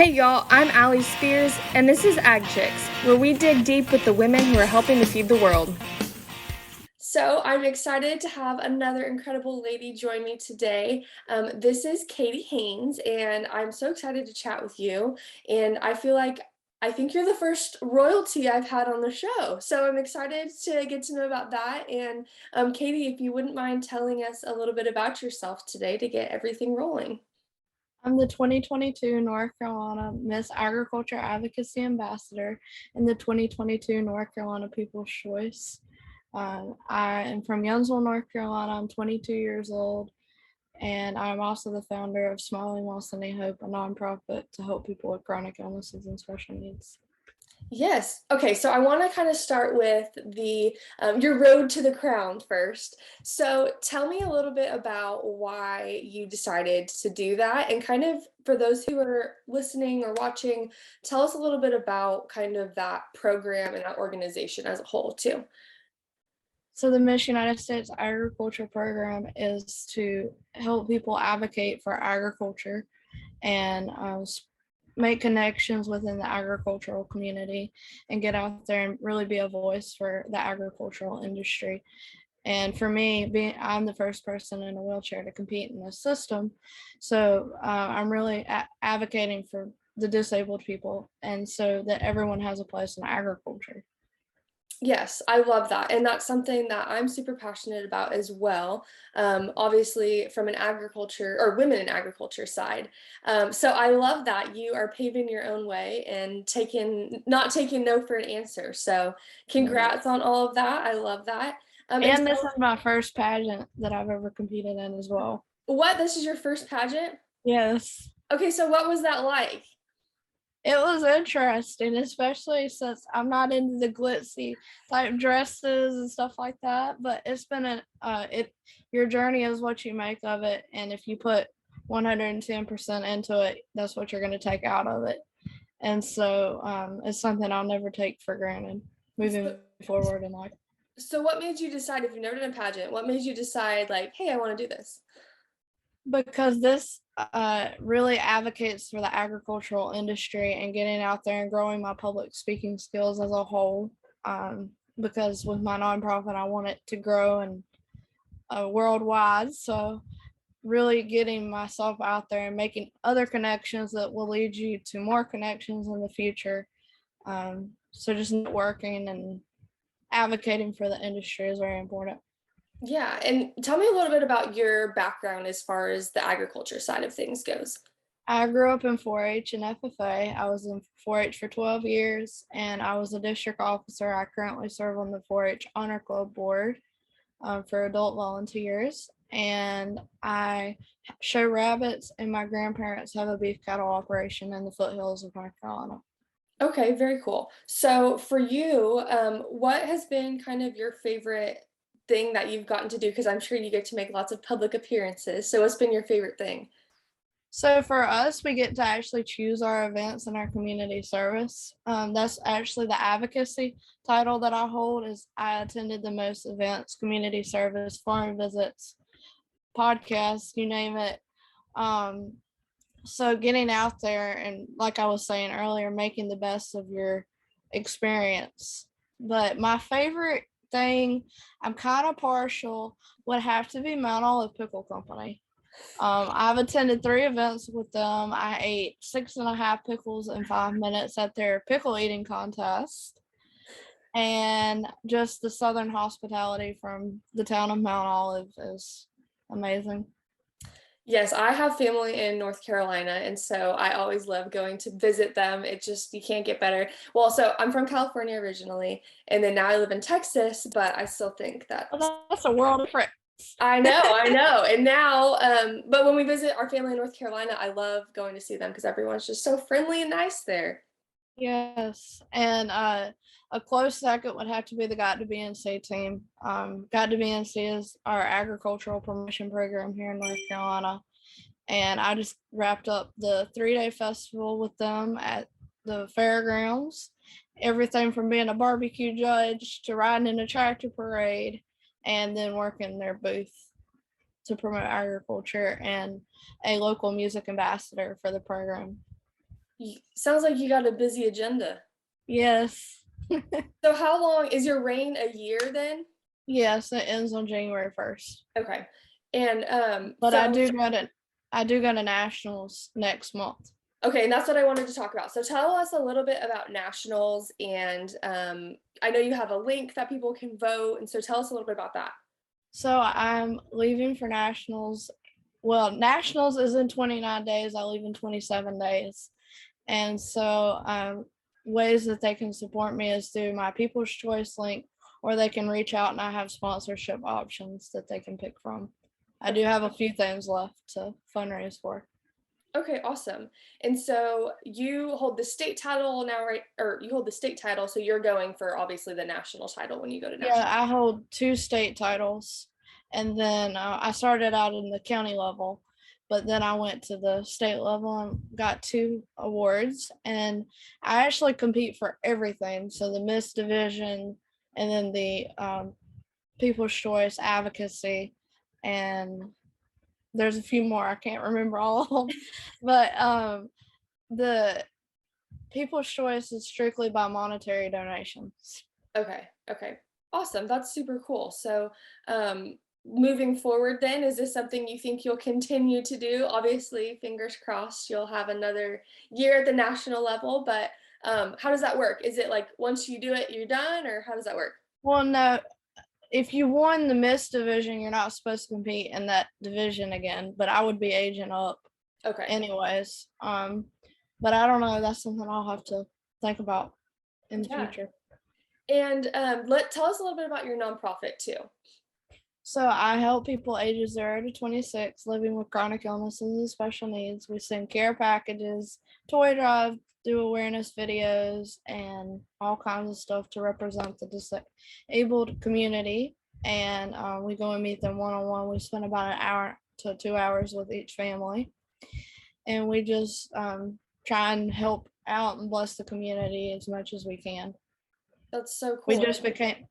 Hey y'all, I'm Allie Spears, and this is Ag Chicks, where we dig deep with the women who are helping to feed the world. So I'm excited to have another incredible lady join me today. This is Katie Haynes, and I'm so excited to chat with you. And I think you're the first royalty I've had on the show. So I'm excited to get to know about that. And Katie, if you wouldn't mind telling us a little bit about yourself today to get everything rolling. I'm the 2022 North Carolina Miss Agriculture Advocacy Ambassador and the 2022 North Carolina People's Choice. I am from Youngsville, North Carolina. I'm 22 years old, and I'm also the founder of Smiling While Sending Hope, a nonprofit to help people with chronic illnesses and special needs. Yes. Okay. So I want to kind of start with the your road to the crown first. So tell me a little bit about why you decided to do that, and kind of for those who are listening or watching, tell us a little bit about kind of that program and that organization as a whole too. So, the Miss United States Agriculture Program is to help people advocate for agriculture and make connections within the agricultural community and get out there and really be a voice for the agricultural industry. And for me, I'm the first person in a wheelchair to compete in this system. So I'm really advocating for the disabled people and so that everyone has a place in agriculture. Yes, I love that. And that's something that I'm super passionate about as well. Obviously, from an agriculture or women in agriculture side. So I love that you are paving your own way and not taking no for an answer. So congrats on all of that. I love that. And And this so is my first pageant that I've ever competed in as well. what? This is your first pageant? Yes. Okay, so what was that like? It was interesting, especially since I'm not into the glitzy type dresses and stuff like that. But it's been your journey is what you make of it, and if you put 110% into it, that's what you're going to take out of it. And so it's something I'll never take for granted moving So, forward in life. so what made you decide, if you've never done a pageant, what made you decide like, hey, I want to do this? Because this really advocates for the agricultural industry and getting out there and growing my public speaking skills as a whole. Because with my nonprofit, I want it to grow and worldwide. So, really getting myself out there and making other connections that will lead you to more connections in the future. So, just networking and advocating for the industry is very important. Yeah, and tell me a little bit about your background as far as the agriculture side of things goes. I grew up in 4-H and FFA. I was in 4-H for 12 years, and I was a district officer. I currently serve on the 4-H Honor Club board for adult volunteers, and I show rabbits, and my grandparents have a beef cattle operation in the foothills of North Carolina. Okay, very cool. So for you, what has been kind of your favorite thing that you've gotten to do? Because I'm sure you get to make lots of public appearances. So what's been your favorite thing? So for us, we get to actually choose our events and our community service. That's actually the advocacy title that I hold. Is I attended the most events, community service, farm visits, podcasts, you name it. Um, so getting out there and, like I was saying earlier, making the best of your experience. But my favorite thing, I'm kind of partial, would have to be Mount Olive Pickle Company. I've attended 3 events with them. I ate 6.5 pickles in 5 minutes at their pickle eating contest. And just the southern hospitality from the town of Mount Olive is amazing. Yes, I have family in North Carolina, and so I always love going to visit them. It just, you can't get better. Well, so I'm from California originally, and then now I live in Texas, but I still think that Well, that's a world of difference. I know. And now, but when we visit our family in North Carolina, I love going to see them because everyone's just so friendly and nice there. Yes, and a close second would have to be the Got to BNC team. Got to BNC is our agricultural promotion program here in North Carolina, and I just wrapped up the 3-day festival with them at the fairgrounds. Everything from being a barbecue judge to riding in a tractor parade, and then working their booth to promote agriculture and a local music ambassador for the program. Sounds like you got a busy agenda. Yes. So how long is your reign a year then? Yes, it ends on January 1st. Okay. And But so I do go to nationals next month. okay, and that's what I wanted to talk about. So tell us a little bit about nationals, and I know you have a link that people can vote, and so tell us a little bit about that. So I'm leaving for nationals. Well, nationals is in 29 days. I leave in 27 days. And so ways that they can support me is through my People's Choice link, or they can reach out and I have sponsorship options that they can pick from. I do have a few things left to fundraise for. Okay, awesome. And so you hold the state title now, right? Or you hold the state title, so you're going for obviously the national title when you go to Yeah, national. I hold 2 state titles, and then I started out in the county level, but then I went to the state level and got 2 awards. And I actually compete for everything. So the Miss Division, and then the People's Choice, Advocacy, and there's a few more I can't remember all of them. But the People's Choice is strictly by monetary donations. Okay, okay. Awesome. That's super cool. So, moving forward then, is this something you think you'll continue to do? Obviously, fingers crossed, you'll have another year at the national level, but how does that work? Is it like once you do it, you're done, or how does that work? Well, no, if you won the Miss Division, you're not supposed to compete in that division again. But I would be aging up Okay. anyways. But I don't know. That's something I'll have to think about in the Yeah. future. And tell us a little bit about your nonprofit too. So I help people ages 0 to 26 living with chronic illnesses and special needs. We send care packages, toy drive, do awareness videos, and all kinds of stuff to represent the disabled community. And we go and meet them one-on-one. We spend about an hour to 2 hours with each family. And we just try and help out and bless the community as much as we can. That's so cool.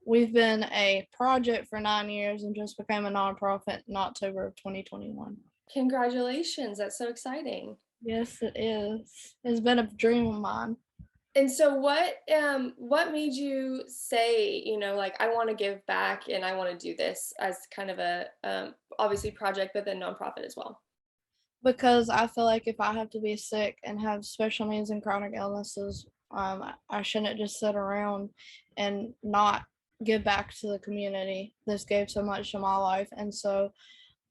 We've been a project for 9 years and just became a nonprofit in October of 2021. Congratulations. That's so exciting. Yes, it is. It's been a dream of mine. And so what made you say, like I want to give back and I want to do this as kind of a obviously project but then nonprofit as well? Because I feel like if I have to be sick and have special needs and chronic illnesses, I shouldn't just sit around and not give back to the community. This gave so much to my life. And so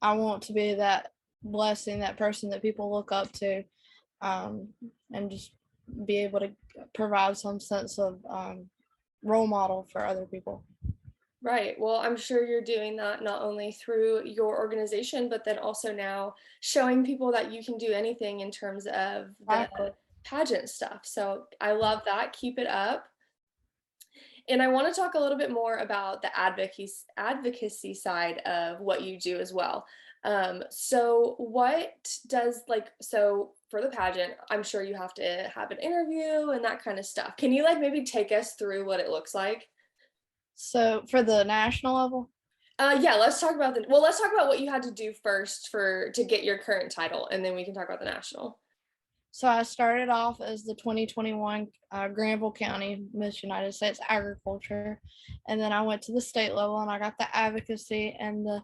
I want to be that blessing, that person that people look up to, and just be able to provide some sense of role model for other people. Right. Well, I'm sure you're doing that not only through your organization, but then also now showing people that you can do anything in terms of the Exactly. pageant stuff. So I love that. Keep it up. And I want to talk a little bit more about the advocacy side of what you do as well. So what does so for the pageant, I'm sure you have to have an interview and that kind of stuff. Can you maybe take us through what it looks like? So for the national level, Yeah, let's talk about let's talk about what you had to do first to get your current title, and then we can talk about the national. so I started off as the 2021 Granville County Miss United States Agriculture, and then I went to the state level and I got the advocacy and the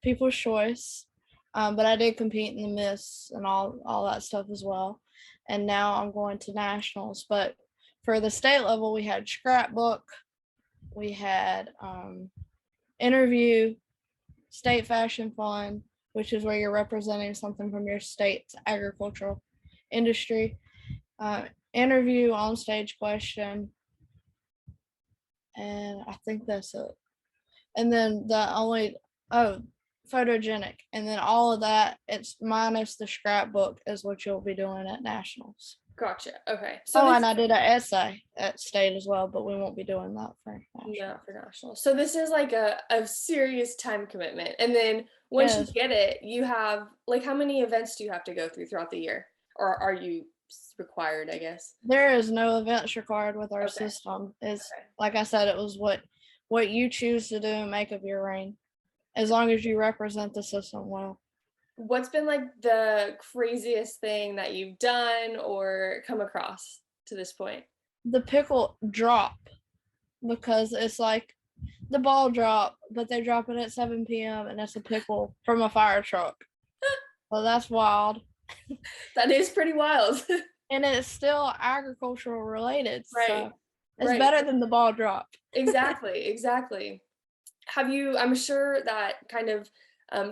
People's Choice. But I did compete in the Miss and all that stuff as well. And now I'm going to nationals. But for the state level, we had scrapbook, we had interview, state fashion fund, which is where you're representing something from your state's agricultural industry, interview, on stage question, and I think that's it. And then photogenic, and then all of that, it's minus the scrapbook is what you'll be doing at nationals. Gotcha. Okay. So And I did an essay at state as well, but we won't be doing that for national. No, for national. So this is like a serious time commitment. And then once you get it, you have how many events do you have to go through throughout the year? Or are you required, I guess? There is no events required with our system. It's like I said, it was what you choose to do and make of your reign, as long as you represent the system well. What's been like the craziest thing that you've done or come across to this point? The pickle drop because it's like the ball drop, but they drop it at 7 p.m. and it's a pickle from a fire truck. Well, that's wild. That is pretty wild. And it's still agricultural related. Right. So it's Right. better than the ball drop. Exactly. Exactly. I'm sure that kind of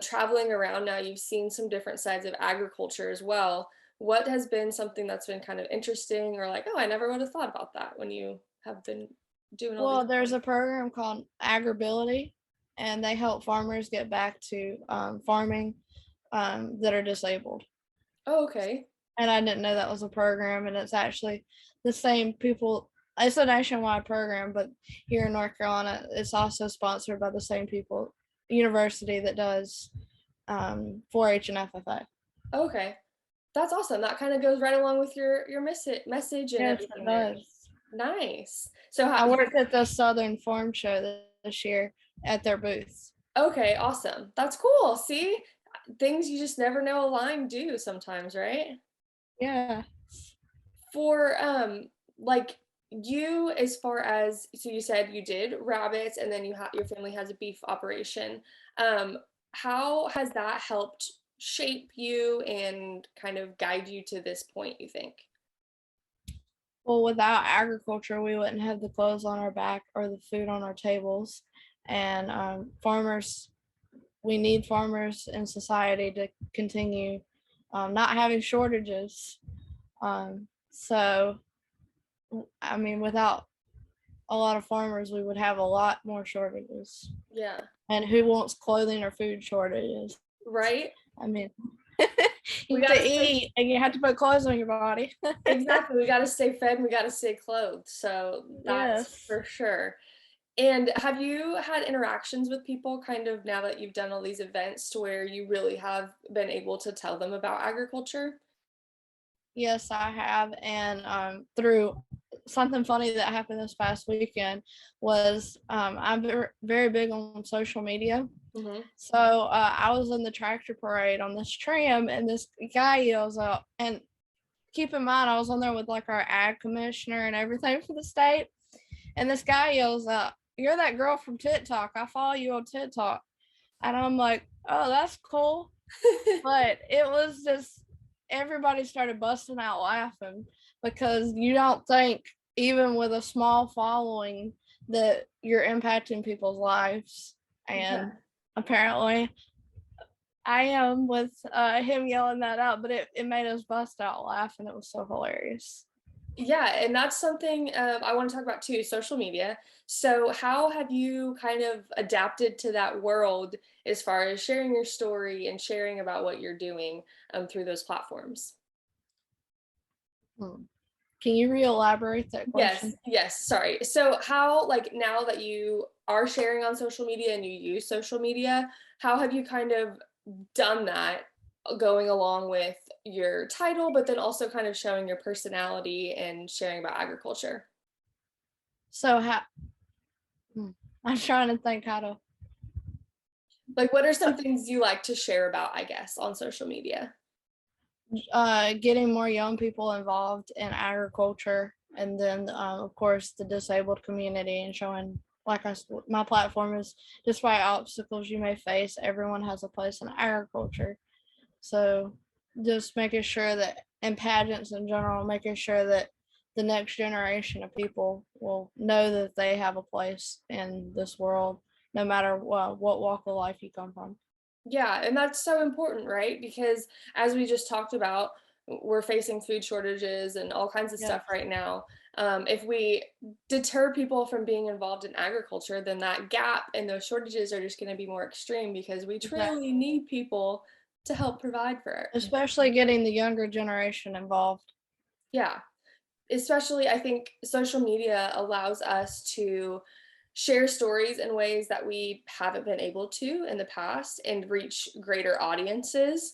traveling around now, you've seen some different sides of agriculture as well. What has been something that's been kind of interesting or like, oh, I never would have thought about that when you have been doing all these Well, there's events? a program called Agribility, and they help farmers get back to farming that are disabled. Oh, okay. And I didn't know that was a program, and it's actually the same people. It's a nationwide program, but here in North Carolina, it's also sponsored by the same people, university that does 4-H and FFA. Okay. That's awesome. That kind of goes right along with your message and Yes, it everything there. does. Nice. So I how, worked at the Southern Farm Show this year at their booth. okay, awesome. That's cool. See, things you just never know a line do sometimes, right? Yeah. For like you as far as so you said you did rabbits and then your family has a beef operation. How has that helped shape you and kind of guide you to this point, you think? Well, without agriculture, we wouldn't have the clothes on our back or the food on our tables. And farmers, we need farmers in society to continue not having shortages. So, I mean, without a lot of farmers, we would have a lot more shortages. Yeah. And who wants clothing or food shortages? Right. I mean, We you have got to to stay eat and you have to put clothes on your body. exactly. We got to stay fed and we got to stay clothed. So that's Yes. for sure. And have you had interactions with people kind of now that you've done all these events to where you really have been able to tell them about agriculture? Yes, I have. And through something funny that happened this past weekend was I'm very big on social media. Hmm. So I was in the tractor parade on this tram, and this guy yells out, and keep in mind, I was on there with like our ag commissioner and everything for the state. And this guy yells out, "You're that girl from TikTok. I follow you on TikTok." And I'm like, "Oh, that's cool." But it was just everybody started busting out laughing because you don't think even with a small following that you're impacting people's lives. Yeah. And apparently I am with him yelling that out, but it made us bust out laughing. It was so hilarious. Yeah, and that's something I want to talk about too, social media. So, how have you kind of adapted to that world as far as sharing your story and sharing about what you're doing through those platforms? Hmm. Can you re-elaborate that Yes, question? yes, sorry. So, how, like, now that you are sharing on social media and you use social media, how have you kind of done that going along with your title, but then also kind of showing your personality and sharing about agriculture? So how I'm trying to think how to Like, what are some things you like to share about, I guess, on social media? getting more young people involved in agriculture, and then of course the disabled community, and showing like my platform is despite obstacles you may face, everyone has a place in agriculture. So just making sure that in pageants in general, making sure that the next generation of people will know that they have a place in this world, no matter what walk of life you come from. Yeah, and that's so important, right? Because as we just talked about, we're facing food shortages and all kinds of stuff Yes, right now. If we deter people from being involved in agriculture, then that gap and those shortages are just going to be more extreme because we truly exactly. need people to help provide for it. Especially getting the younger generation involved. Yeah, especially I think social media allows us to share stories in ways that we haven't been able to in the past and reach greater audiences.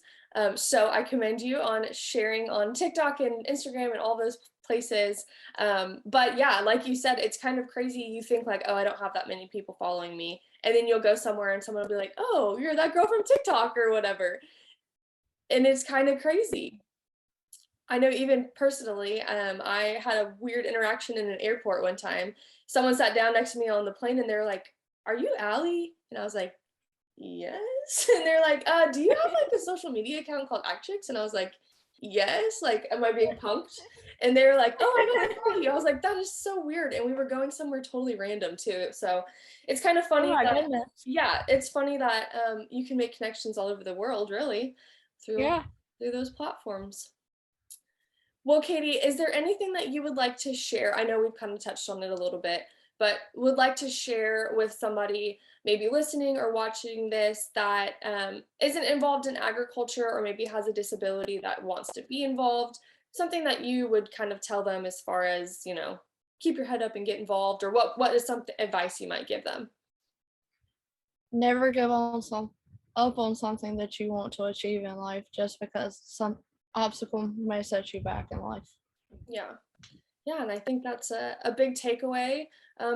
So I commend you on sharing on TikTok and Instagram and all those places. But yeah, like you said, it's kind of crazy. You think like, oh, I don't have that many people following me. And then you'll go somewhere and someone will be like, oh, you're that girl from TikTok or whatever. and it's kind of crazy. I know even personally, I had a weird interaction in an airport one time. Someone sat down next to me on the plane and they're like, "Are you Allie?" And I was like, "Yes." And they're like, "Do you have like a social media account called Actrix?" And I was like, "Yes." Like, am I being punked? And they were like, "Oh, I gotta tell you." I was like, "That is so weird." And we were going somewhere totally random too. So it's kind of Oh funny my that, goodness. yeah, it's funny that you can make connections all over the world, really, through Yeah. through those platforms. Well, Katie, is there anything that you would like to share? I know we've kind of touched on it a little bit, but would like to share with somebody maybe listening or watching this that isn't involved in agriculture or maybe has a disability that wants to be involved? Something that you would kind of tell them as far as, keep your head up and get involved, or what is some advice you might give them? Never give on up on something that you want to achieve in life just because some obstacle may set you back in life. Yeah. Yeah, and I think that's a big takeaway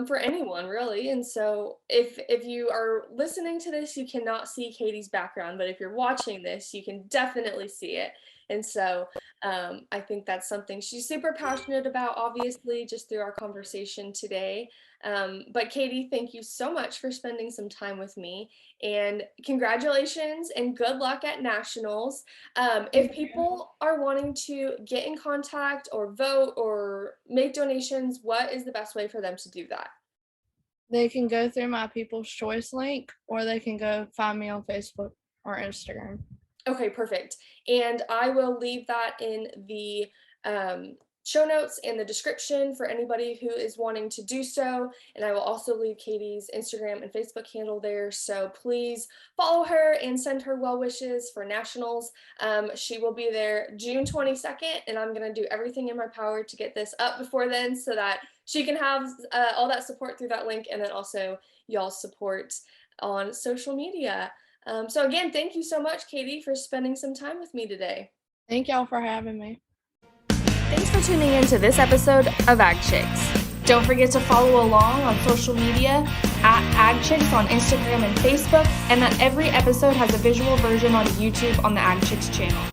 for anyone, really. And so, if you are listening to this, you cannot see Katie's background, but if you're watching this, you can definitely see it. And so, I think that's something she's super passionate about, obviously, just through our conversation today. But Katie, thank you so much for spending some time with me, and congratulations and good luck at nationals. If people are wanting to get in contact or vote or make donations, what is the best way for them to do that? They can go through my People's Choice link or they can go find me on Facebook or Instagram. Okay, perfect. And I will leave that in the show notes and the description for anybody who is wanting to do so. And I will also leave Katie's Instagram and Facebook handle there. So please follow her and send her well wishes for nationals. She will be there June 22nd, and I'm going to do everything in my power to get this up before then so that she can have all that support through that link, and then also y'all's support on social media. So again, thank you so much, Katie, for spending some time with me today. Thank y'all for having me. Thanks for tuning in to this episode of Ag Chicks. Don't forget to follow along on social media at Ag Chicks on Instagram and Facebook, and that every episode has a visual version on YouTube on the Ag Chicks channel.